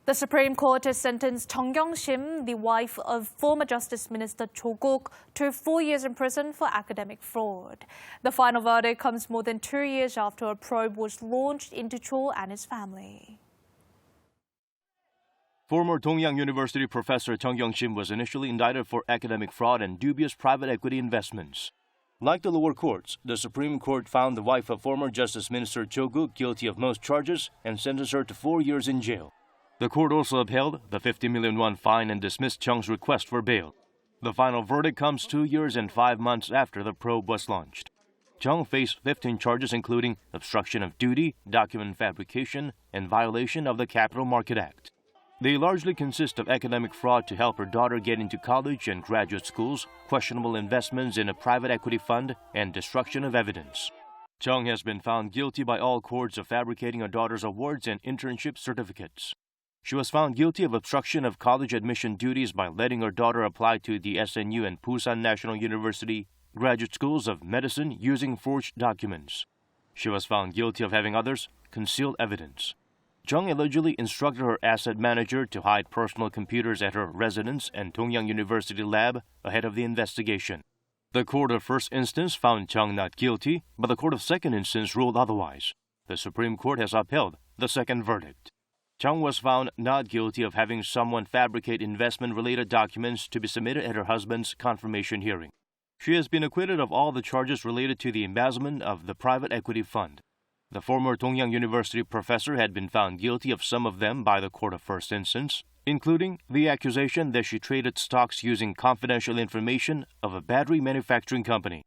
The Supreme Court has sentenced KYOUNG-SIM, the wife of former Justice Minister Cho Guk, to 4 years in prison for academic fraud. The final verdict comes more than 2 years after a probe was launched into Cho and his family. Former Dongyang University professor KYOUNG-SIM was initially indicted for academic fraud and dubious private equity investments. Like the lower courts, the Supreme Court found the wife of former Justice Minister Cho Guk guilty of most charges and sentenced her to 4 years in jail. The court also upheld the 50 million won fine and dismissed Chung's request for bail. The final verdict comes 2 years and 5 months after the probe was launched. Chung faced 15 charges including obstruction of duty, document fabrication, and violation of the Capital Market Act. They largely consist of academic fraud to help her daughter get into college and graduate schools, questionable investments in a private equity fund, and destruction of evidence. Chung has been found guilty by all courts of fabricating her daughter's awards and internship certificates. She was found guilty of obstruction of college admission duties by letting her daughter apply to the SNU and Busan National University graduate schools of medicine using forged documents. She was found guilty of having others conceal evidence. Chung allegedly instructed her asset manager to hide personal computers at her residence and Dongyang University lab ahead of the investigation. The court of first instance found Chung not guilty, but the court of second instance ruled otherwise. The Supreme Court has upheld the second verdict. Chung was found not guilty of having someone fabricate investment-related documents to be submitted at her husband's confirmation hearing. She has been acquitted of all the charges related to the embezzlement of the private equity fund. The former Dongyang University professor had been found guilty of some of them by the court of first instance, including the accusation that she traded stocks using confidential information of a battery manufacturing company.